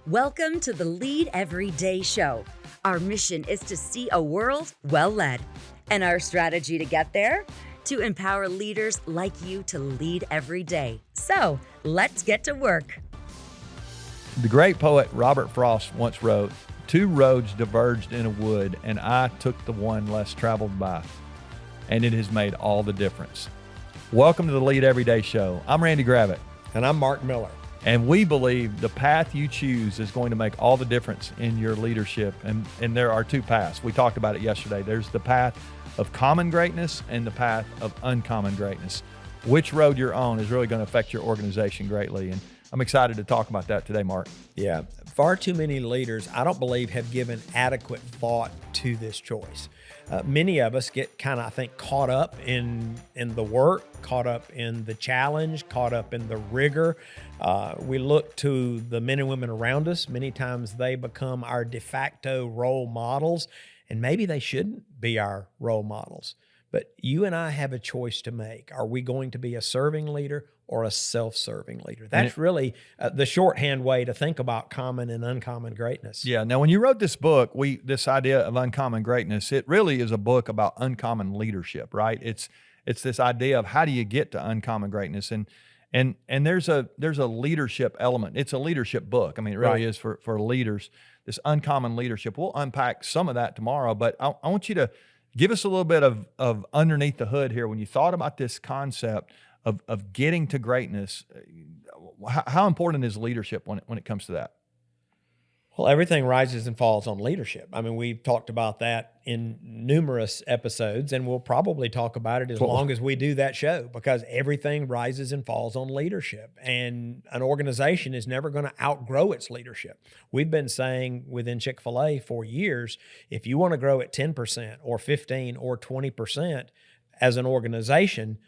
Welcome to the Lead Every Day show. Our mission is to see a world well led. And our strategy to get there? To empower leaders like you to lead every day. So let's get to work. The great poet Robert Frost once wrote, "Two roads diverged in a wood, and I took the one less traveled by. And it has made all the difference." Welcome to the Lead Every Day show. I'm Randy Gravitt. And I'm Mark Miller. And we believe the path you choose is going to make all the difference in your leadership. And there are two paths. We talked about it yesterday. There's the path of common greatness and the path of uncommon greatness. Which road you're on is really going to affect your organization greatly. And I'm excited to talk about that today, Mark. Yeah, far too many leaders, I don't believe, have given adequate thought to this choice. Many of us get kind of, I think, caught up in the work, caught up in the challenge, caught up in the rigor. We look to the men and women around us. Many times they become our de facto role models, and maybe they shouldn't be our role models. But you and I have a choice to make. Are we going to be a serving leader or a self-serving leader? That's really the shorthand way to think about common and uncommon greatness. Yeah. Now, when you wrote this book, this idea of uncommon greatness, it really is a book about uncommon leadership, right? It's this idea of how do you get to uncommon greatness, and there's a leadership element. It's a leadership book. I mean, it really is for leaders. This uncommon leadership. We'll unpack some of that tomorrow, but I want you to give us a little bit of underneath the hood here. When you thought about this concept of getting to greatness, how important is leadership when it comes to that? Well, everything rises and falls on leadership. I mean, we've talked about that in numerous episodes, and we'll probably talk about it as long as we do that show, because everything rises and falls on leadership. And an organization is never going to outgrow its leadership. We've been saying within Chick-fil-A for years, if you want to grow at 10% or 15 or 20% as an organization,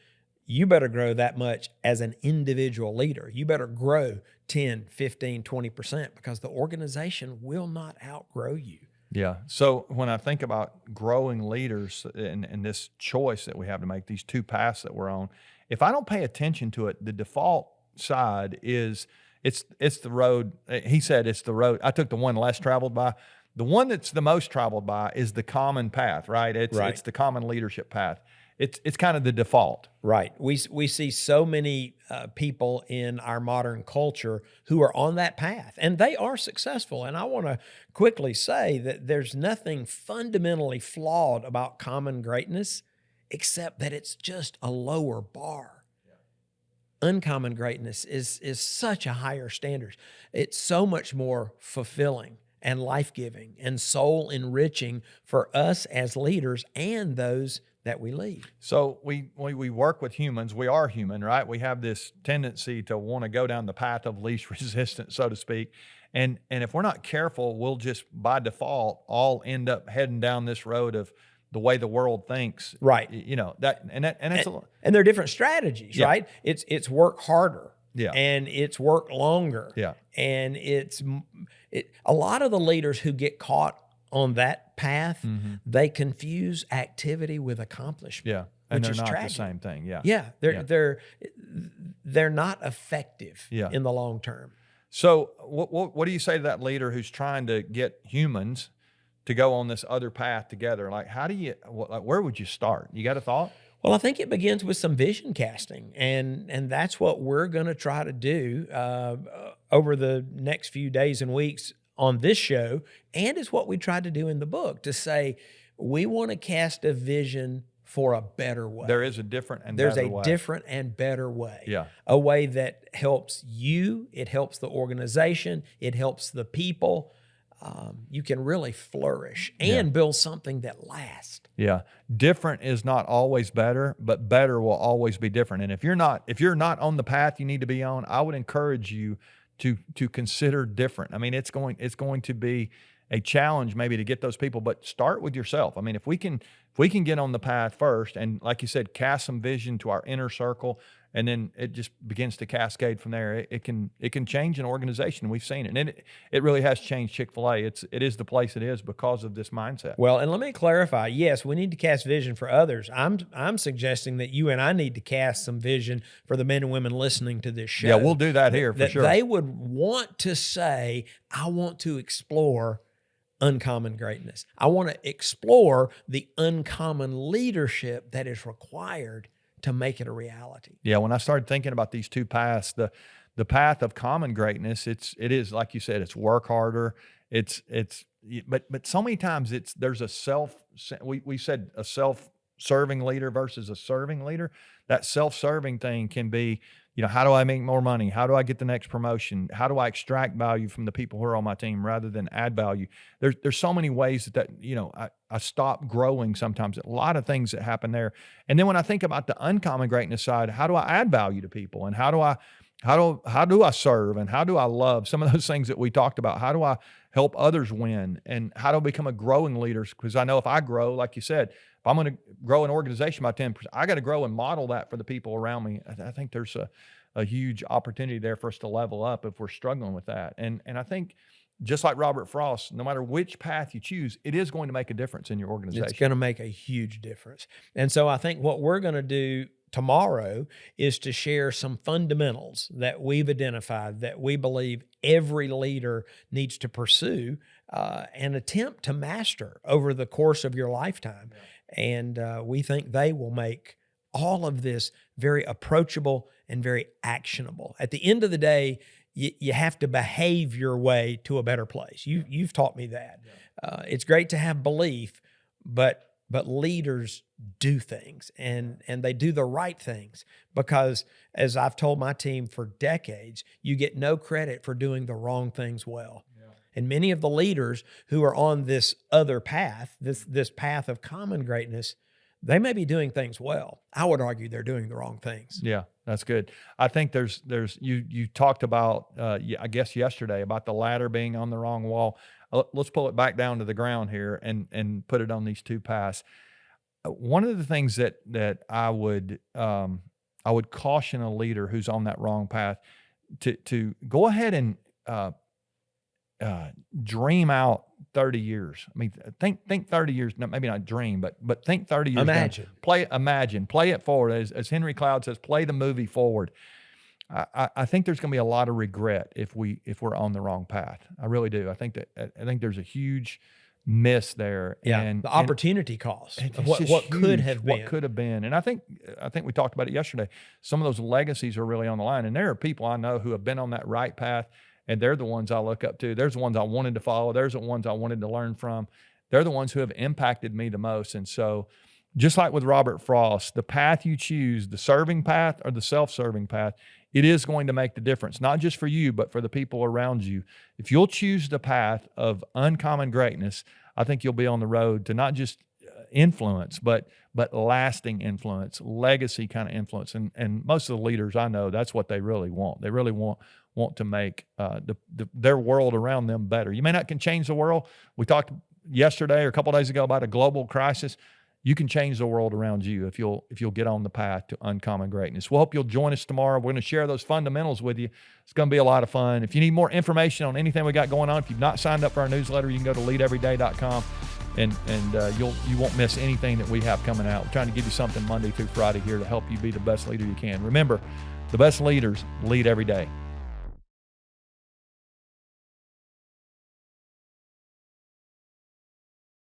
you better grow that much as an individual leader. You better grow 10, 15, 20% because the organization will not outgrow you. Yeah. So when I think about growing leaders and this choice that we have to make, these two paths that we're on, if I don't pay attention to it, the default side is it's the road. He said it's the road. I took the one less traveled by. The one that's the most traveled by is the common path, right? It's the common leadership path. It's kind of the default. Right. We see so many people in our modern culture who are on that path, and they are successful. And I want to quickly say that there's nothing fundamentally flawed about common greatness, except that it's just a lower bar. Yeah. Uncommon greatness is such a higher standard. It's so much more fulfilling and life-giving and soul-enriching for us as leaders and those that we lead. So we work with humans. We are human, right? We have this tendency to want to go down the path of least resistance, so to speak. And if we're not careful, we'll just by default all end up heading down this road of the way the world thinks. Right. You know, and there are different strategies, right? It's work harder. Yeah. And it's work longer. Yeah. And a lot of the leaders who get caught on that path, they confuse activity with accomplishment. Yeah, and they're not tragic. the same thing. Yeah, yeah, they're not effective in the long term. So, what do you say to that leader who's trying to get humans to go on this other path together? Like, where would you start? You got a thought? Well, I think it begins with some vision casting, and that's what we're going to try to do over the next few days and weeks on this show, and it's what we tried to do in the book, to say we want to cast a vision for a better way. There is a different and better way. There's a different and better way. Yeah. A way that helps you, it helps the organization, it helps the people. You can really flourish and build something that lasts. Yeah. Different is not always better, but better will always be different. And if you're not on the path you need to be on, I would encourage you to consider different. I mean, it's going to be a challenge maybe to get those people, but start with yourself. I mean, if we can get on the path first, and like you said, cast some vision to our inner circle, and then it just begins to cascade from there. It can change an organization. We've seen it, and it really has changed Chick-fil-A. It is the place it is because of this mindset. Well, and let me clarify. Yes, we need to cast vision for others. I'm suggesting that you and I need to cast some vision for the men and women listening to this show. Yeah, we'll do that here for sure. They would want to say, I want to explore uncommon greatness. I want to explore the uncommon leadership that is required to make it a reality. Yeah, when I started thinking about these two paths, the path of common greatness, it is like you said, it's work harder. But so many times there's we said a self-serving leader versus a serving leader. That self-serving thing can be, how do I make more money? How do I get the next promotion? How do I extract value from the people who are on my team rather than add value? There's so many ways that I stop growing sometimes. A lot of things that happen there. And then when I think about the uncommon greatness side, how do I add value to people? And how do I serve? And how do I love? Some of those things that we talked about. How do I help others win? And how do I become a growing leader? Because I know if I grow, like you said, if I'm going to grow an organization by 10%, I got to grow and model that for the people around me. I think there's a huge opportunity there for us to level up if we're struggling with that. And I think just like Robert Frost, no matter which path you choose, it is going to make a difference in your organization. It's going to make a huge difference. And so I think what we're going to do tomorrow is to share some fundamentals that we've identified that we believe every leader needs to pursue and attempt to master over the course of your lifetime. Yeah. And we think they will make all of this very approachable and very actionable. At the end of the day, you have to behave your way to a better place. You've taught me that. Yeah. It's great to have belief, but leaders do things and they do the right things, because as I've told my team for decades, you get no credit for doing the wrong things well. Yeah. And many of the leaders who are on this other path, this path of common greatness, they may be doing things well. I would argue they're doing the wrong things. Yeah, that's good. I think you talked about, I guess yesterday, about the ladder being on the wrong wall. Let's pull it back down to the ground here and put it on these two paths. One of the things that I would caution a leader who's on that wrong path to go ahead and dream out 30 years. I mean, think 30 years, maybe not dream, but think 30 years. Imagine. Play it forward. As Henry Cloud says, play the movie forward. I think there's going to be a lot of regret if we're on the wrong path. I really do. I think there's a huge miss there. Yeah, and the opportunity cost of what could have been. What could have been. And I think we talked about it yesterday. Some of those legacies are really on the line. And there are people I know who have been on that right path, and they're the ones I look up to. There's the ones I wanted to follow. There's the ones I wanted to learn from. They're the ones who have impacted me the most. And so just like with Robert Frost, the path you choose, the serving path or the self-serving path, it is going to make the difference, not just for you, but for the people around you. If you'll choose the path of uncommon greatness, I think you'll be on the road to not just influence, but lasting influence, legacy kind of influence. And most of the leaders I know, that's what they really want. They really want to make their world around them better. You may not can change the world. We talked yesterday or a couple of days ago about a global crisis. You can change the world around you if you'll get on the path to uncommon greatness. We hope you'll join us tomorrow. We're going to share those fundamentals with you. It's going to be a lot of fun. If you need more information on anything we got going on, if you've not signed up for our newsletter, you can go to leadeveryday.com and you won't miss anything that we have coming out. We're trying to give you something Monday through Friday here to help you be the best leader you can. Remember, the best leaders lead every day.